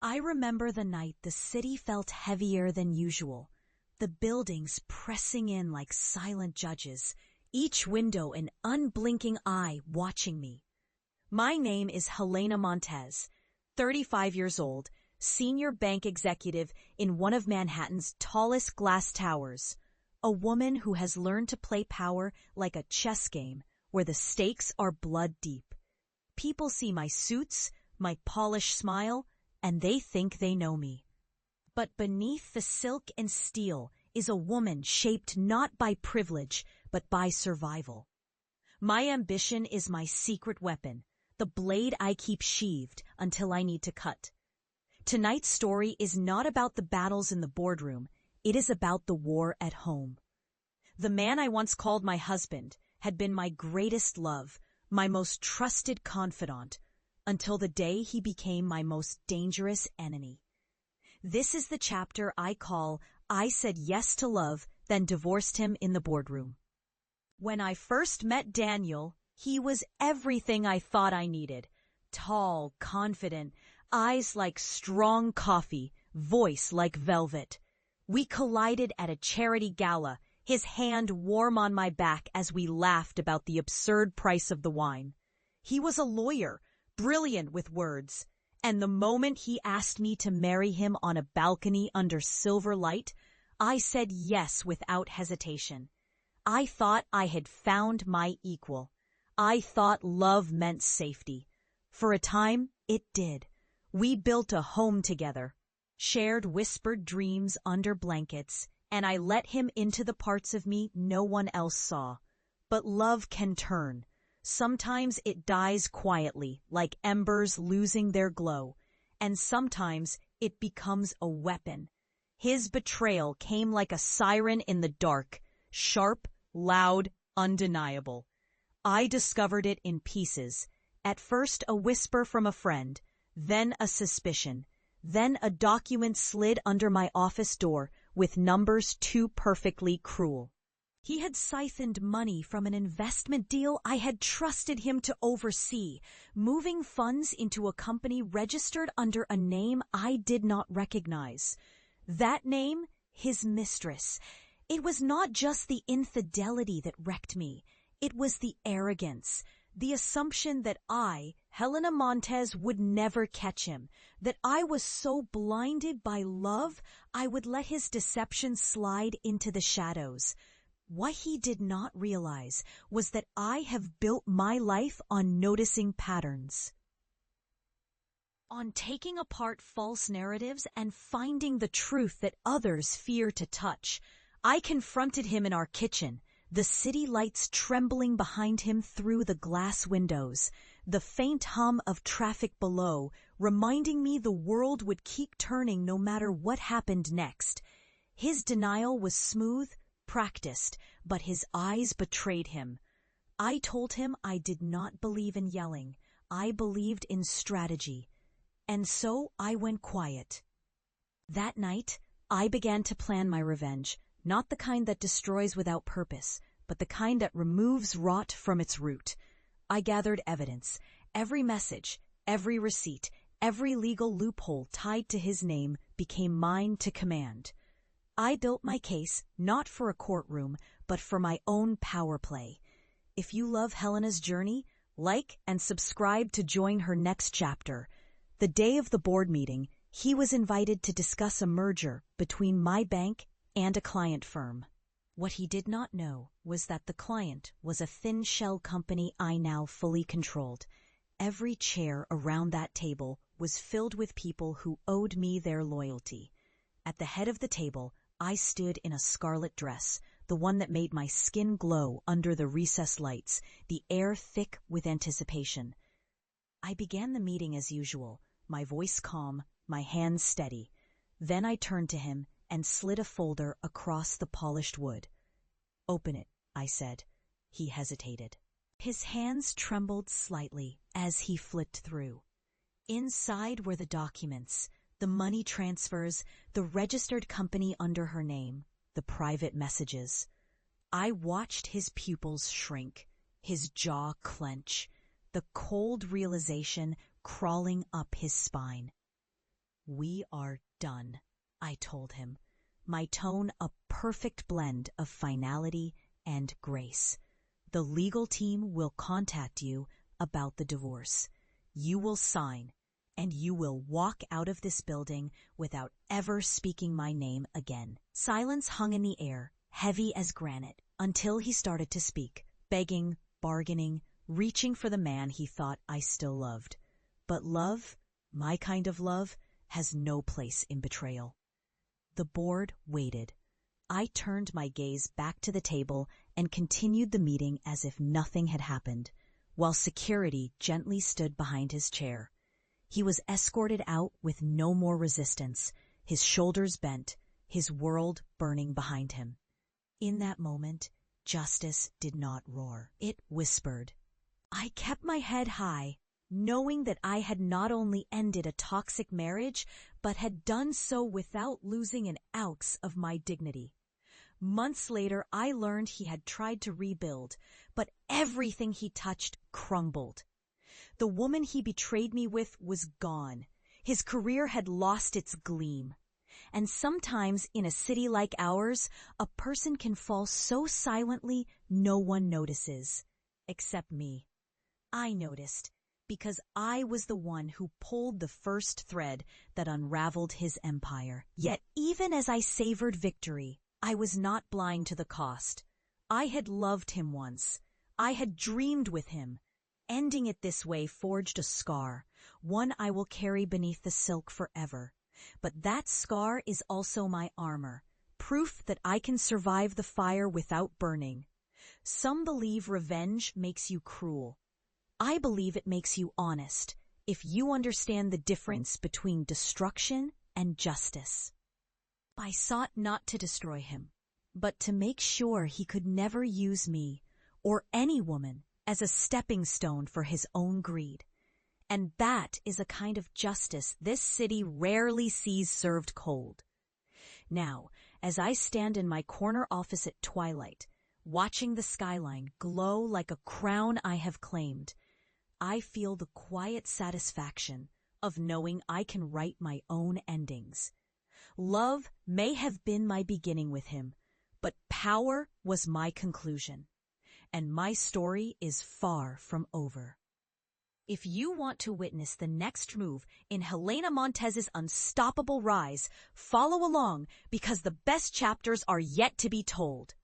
I remember the night the city felt heavier than usual, the buildings pressing in like silent judges, each window an unblinking eye watching me. My name is Helena Montez, 35 years old, senior bank executive in one of Manhattan's tallest glass towers, a woman who has learned to play power like a chess game where the stakes are blood deep. People see my suits, my polished smile, and they think they know me. But beneath the silk and steel is a woman shaped not by privilege, but by survival. My ambition is my secret weapon, the blade I keep sheathed until I need to cut. Tonight's story is not about the battles in the boardroom, it is about the war at home. The man I once called my husband had been my greatest love, my most trusted confidant, until the day he became my most dangerous enemy. This is the chapter I call I Said Yes to Love, Then Divorced Him in the Boardroom. When I first met Daniel, he was everything I thought I needed. Tall, confident, eyes like strong coffee, voice like velvet. We collided at a charity gala, his hand warm on my back as we laughed about the absurd price of the wine. He was a lawyer, brilliant with words, and the moment he asked me to marry him on a balcony under silver light, I said yes without hesitation. I thought I had found my equal. I thought love meant safety. For a time, it did. We built a home together, shared whispered dreams under blankets, and I let him into the parts of me no one else saw. But love can turn. Sometimes it dies quietly, like embers losing their glow, and sometimes it becomes a weapon. His betrayal came like a siren in the dark, sharp, loud, undeniable. I discovered it in pieces. At first a whisper from a friend, then a suspicion, then a document slid under my office door with numbers too perfectly cruel. He had siphoned money from an investment deal I had trusted him to oversee, moving funds into a company registered under a name I did not recognize. That name, his mistress. It was not just the infidelity that wrecked me. It was the arrogance, the assumption that I, Helena Montez, would never catch him, that I was so blinded by love I would let his deception slide into the shadows. What he did not realize was that I have built my life on noticing patterns, on taking apart false narratives and finding the truth that others fear to touch. I confronted him in our kitchen, the city lights trembling behind him through the glass windows, the faint hum of traffic below, reminding me the world would keep turning no matter what happened next. His denial was smooth, practiced, but his eyes betrayed him. I told him I did not believe in yelling. I believed in strategy. And so I went quiet. That night, I began to plan my revenge, not the kind that destroys without purpose, but the kind that removes rot from its root. I gathered evidence, every message, every receipt, every legal loophole tied to his name became mine to command. I built my case not for a courtroom, but for my own power play. If you love Helena's journey, like and subscribe to join her next chapter. The day of the board meeting, he was invited to discuss a merger between my bank and a client firm. What he did not know was that the client was a thin shell company I now fully controlled. Every chair around that table was filled with people who owed me their loyalty. At the head of the table, I stood in a scarlet dress, the one that made my skin glow under the recessed lights, the air thick with anticipation. I began the meeting as usual, my voice calm, my hands steady. Then I turned to him and slid a folder across the polished wood. "Open it," I said. He hesitated. His hands trembled slightly as he flipped through. Inside were the documents, the money transfers, the registered company under her name, the private messages. I watched his pupils shrink, his jaw clench, the cold realization crawling up his spine. "We are done," I told him, my tone a perfect blend of finality and grace. "The legal team will contact you about the divorce. You will sign, and you will walk out of this building without ever speaking my name again." Silence hung in the air, heavy as granite, until he started to speak, begging, bargaining, reaching for the man he thought I still loved. But love, my kind of love, has no place in betrayal. The board waited. I turned my gaze back to the table and continued the meeting as if nothing had happened, while security gently stood behind his chair. He was escorted out with no more resistance, his shoulders bent, his world burning behind him. In that moment, justice did not roar. It whispered. I kept my head high, knowing that I had not only ended a toxic marriage, but had done so without losing an ounce of my dignity. Months later, I learned he had tried to rebuild, but everything he touched crumbled. The woman he betrayed me with was gone. His career had lost its gleam. And sometimes in a city like ours, a person can fall so silently no one notices. Except me. I noticed, because I was the one who pulled the first thread that unraveled his empire. Yet even as I savored victory, I was not blind to the cost. I had loved him once. I had dreamed with him. Ending it this way forged a scar, one I will carry beneath the silk forever. But that scar is also my armor, proof that I can survive the fire without burning. Some believe revenge makes you cruel. I believe it makes you honest, if you understand the difference between destruction and justice. I sought not to destroy him, but to make sure he could never use me, or any woman, as a stepping stone for his own greed. And that is a kind of justice this city rarely sees served cold. Now, as I stand in my corner office at twilight, watching the skyline glow like a crown I have claimed, I feel the quiet satisfaction of knowing I can write my own endings. Love may have been my beginning with him, but power was my conclusion. And my story is far from over. If you want to witness the next move in Helena Montez's unstoppable rise, follow along because the best chapters are yet to be told.